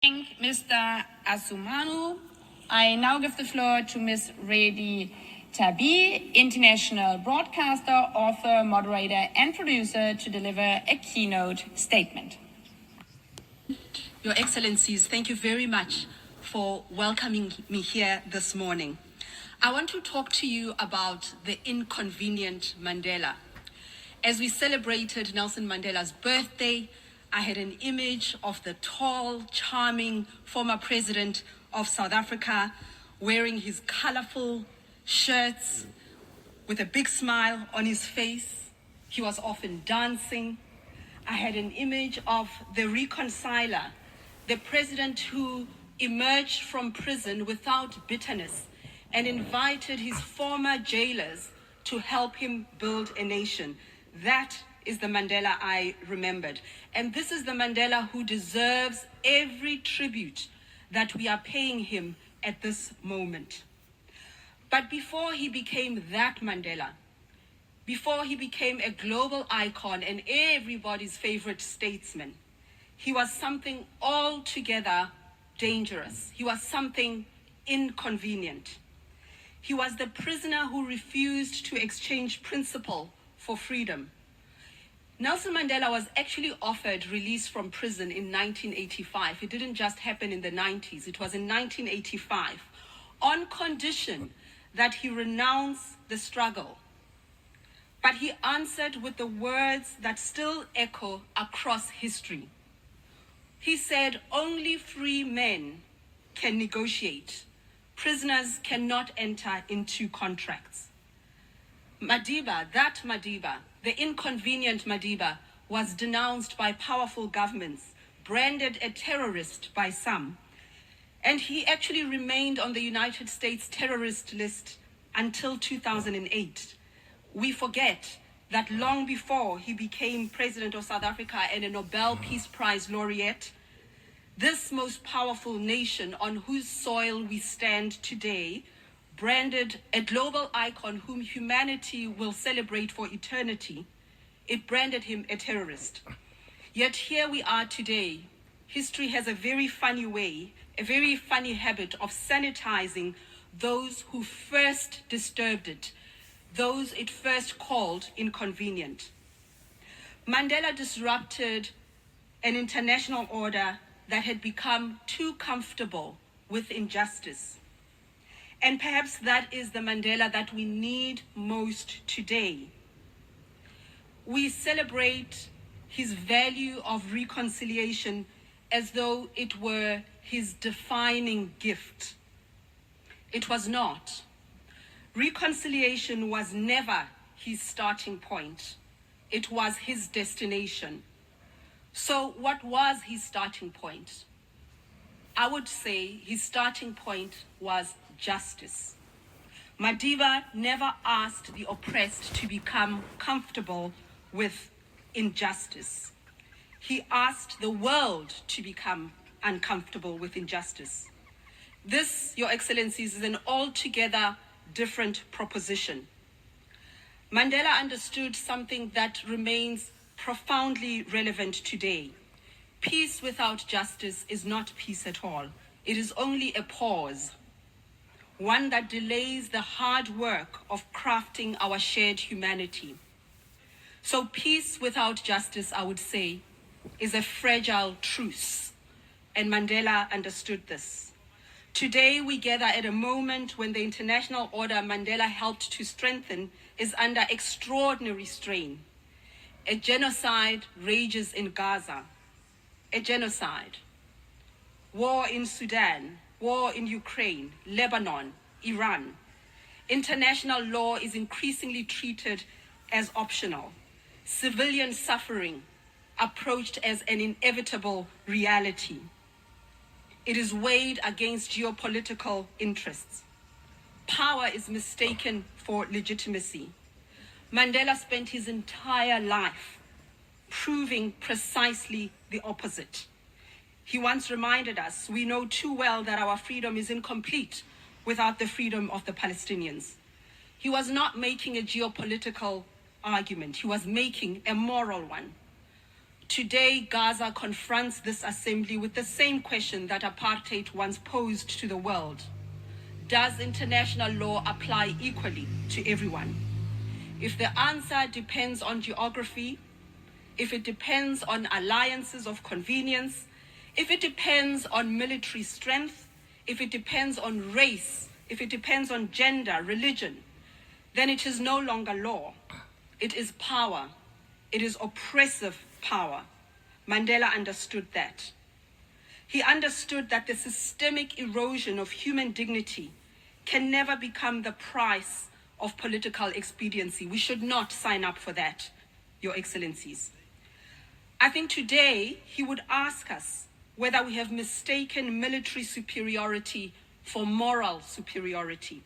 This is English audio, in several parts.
Thank Mr. Asumanu. I now give the floor to Ms. Redi Tabi, international broadcaster, author, moderator, and producer, to deliver a keynote statement. Your Excellencies, thank you very much for welcoming me here this morning. I want to talk to you about the inconvenient Mandela. As we celebrated Nelson Mandela's birthday, I had an image of the tall, charming former president of South Africa wearing his colorful shirts with a big smile on his face. He was often dancing. I had an image of the reconciler, the president who emerged from prison without bitterness and invited his former jailers to help him build a nation. That is the Mandela I remembered. And this is the Mandela who deserves every tribute that we are paying him at this moment. But before he became that Mandela, before he became a global icon and everybody's favorite statesman, he was something altogether dangerous. He was something inconvenient. He was the prisoner who refused to exchange principle for freedom. Nelson Mandela was actually offered release from prison in 1985. It didn't just happen in the 90s. It was in 1985, on condition that he renounce the struggle. But he answered with the words that still echo across history. He said, "Only free men can negotiate. Prisoners cannot enter into contracts." Madiba, that Madiba, the inconvenient Madiba, was denounced by powerful governments, branded a terrorist by some, and he actually remained on the United States terrorist list until 2008. We forget that long before he became president of South Africa and a Nobel Peace Prize laureate, this most powerful nation on whose soil we stand today branded a global icon whom humanity will celebrate for eternity. It branded him a terrorist. Yet here we are today. History has a very funny way, a very funny habit of sanitizing those who first disturbed it, those it first called inconvenient. Mandela disrupted an international order that had become too comfortable with injustice. And perhaps that is the Mandela that we need most today. We celebrate his value of reconciliation as though it were his defining gift. It was not. Reconciliation was never his starting point. It was his destination. So what was his starting point? I would say his starting point was justice. Madiba never asked the oppressed to become comfortable with injustice. He asked the world to become uncomfortable with injustice. This, Your Excellencies, is an altogether different proposition. Mandela understood something that remains profoundly relevant today. Peace without justice is not peace at all. It is only a pause, one that delays the hard work of crafting our shared humanity. So peace without justice, I would say, is a fragile truce, and Mandela understood this. Today we gather at a moment when the international order Mandela helped to strengthen is under extraordinary strain. A genocide rages in Gaza. A genocide. War in Sudan, war in Ukraine, Lebanon, Iran. International law is increasingly treated as optional. Civilian suffering approached as an inevitable reality. It is weighed against geopolitical interests. Power is mistaken for legitimacy. Mandela spent his entire life proving precisely the opposite. He once reminded us, we know too well that our freedom is incomplete without the freedom of the Palestinians. He was not making a geopolitical argument. He was making a moral one. Today, Gaza confronts this assembly with the same question that apartheid once posed to the world. Does international law apply equally to everyone? If the answer depends on geography, if it depends on alliances of convenience, if it depends on military strength, if it depends on race, if it depends on gender, religion, then it is no longer law. It is power. It is oppressive power. Mandela understood that. He understood that the systemic erosion of human dignity can never become the price of political expediency. We should not sign up for that, Your Excellencies. I think today he would ask us whether we have mistaken military superiority for moral superiority.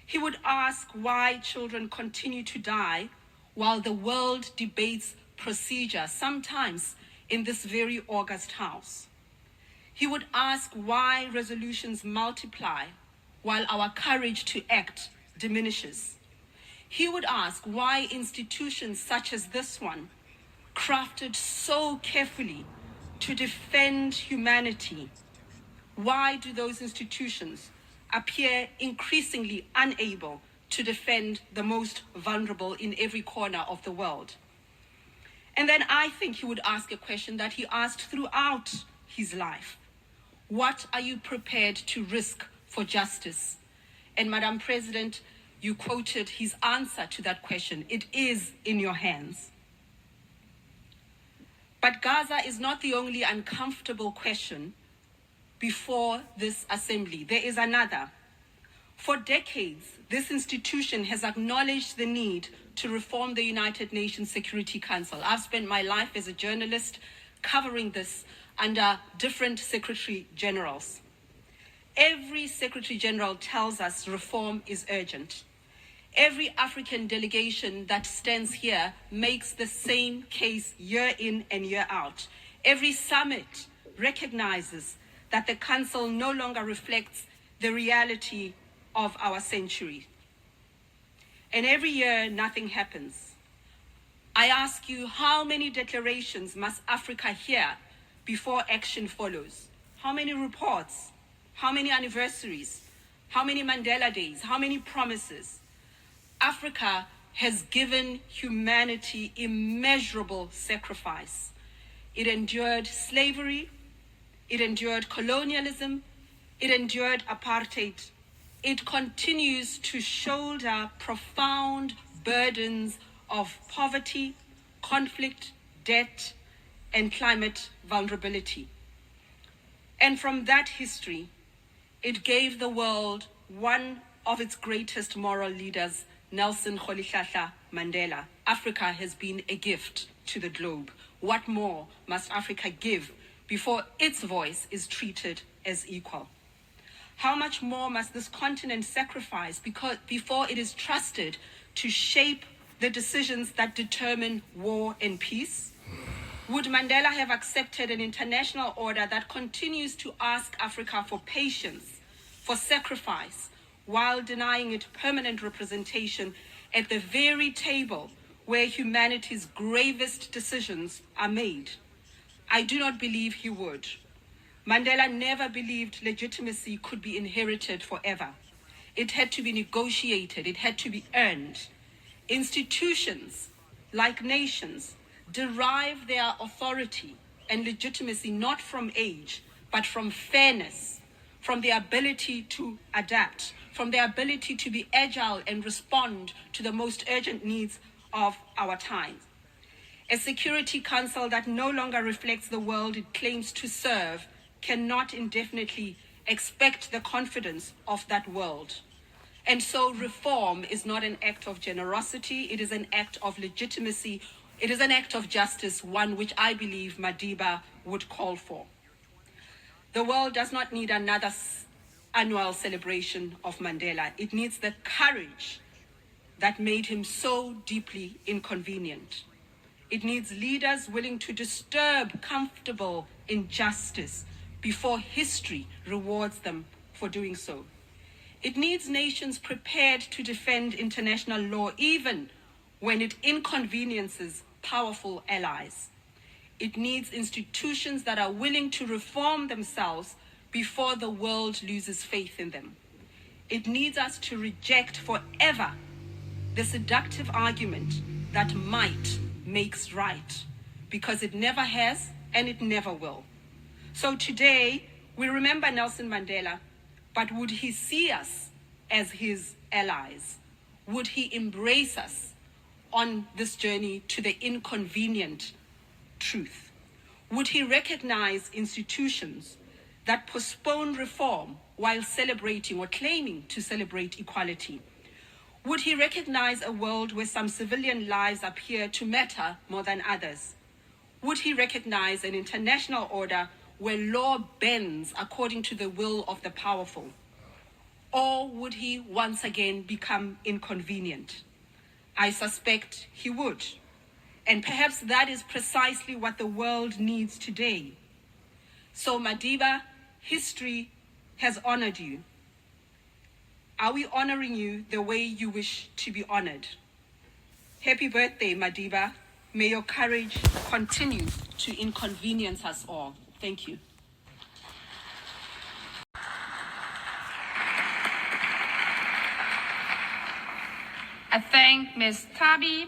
He would ask why children continue to die while the world debates procedure, sometimes in this very august house. He would ask why resolutions multiply while our courage to act diminishes. He would ask why institutions such as this one, crafted so carefully to defend humanity, why do those institutions appear increasingly unable to defend the most vulnerable in every corner of the world? And then I think he would ask a question that he asked throughout his life. What are you prepared to risk for justice? And Madam President, you quoted his answer to that question. It is in your hands. But Gaza is not the only uncomfortable question before this assembly. There is another. For decades, this institution has acknowledged the need to reform the United Nations Security Council. I've spent my life as a journalist covering this under different Secretary Generals. Every Secretary General tells us reform is urgent. Every African delegation that stands here makes the same case year in and year out. Every summit recognizes that the Council no longer reflects the reality of our century. And every year, nothing happens. I ask you, how many declarations must Africa hear before action follows? How many reports? How many anniversaries? How many Mandela Days? How many promises? Africa has given humanity immeasurable sacrifice. It endured slavery, it endured colonialism, it endured apartheid. It continues to shoulder profound burdens of poverty, conflict, debt, and climate vulnerability. And from that history, it gave the world one of its greatest moral leaders, Nelson Rolihlahla Mandela. Africa has been a gift to the globe. What more must Africa give before its voice is treated as equal? How much more must this continent sacrifice before it is trusted to shape the decisions that determine war and peace? Would Mandela have accepted an international order that continues to ask Africa for patience, for sacrifice, while denying it permanent representation at the very table where humanity's gravest decisions are made? I do not believe he would. Mandela never believed legitimacy could be inherited forever. It had to be negotiated, it had to be earned. Institutions, like nations, derive their authority and legitimacy not from age, but from fairness, from the ability to adapt, from the ability to be agile and respond to the most urgent needs of our time. A Security Council that no longer reflects the world it claims to serve cannot indefinitely expect the confidence of that world. And so reform is not an act of generosity, it is an act of legitimacy, it is an act of justice, one which I believe Madiba would call for. The world does not need another annual celebration of Mandela. It needs the courage that made him so deeply inconvenient. It needs leaders willing to disturb comfortable injustice before history rewards them for doing so. It needs nations prepared to defend international law even when it inconveniences powerful allies. It needs institutions that are willing to reform themselves before the world loses faith in them. It needs us to reject forever the seductive argument that might makes right, because it never has and it never will. So today, we remember Nelson Mandela, but would he see us as his allies? Would he embrace us on this journey to the inconvenient truth? Would he recognize institutions that postpone reform while celebrating or claiming to celebrate equality? Would he recognize a world where some civilian lives appear to matter more than others? Would he recognize an international order where law bends according to the will of the powerful? Or would he once again become inconvenient? I suspect he would. And perhaps that is precisely what the world needs today. So Madiba, history has honored you. Are we honoring you the way you wish to be honored? Happy birthday, Madiba. May your courage continue to inconvenience us all. Thank you. I thank Ms. Tabi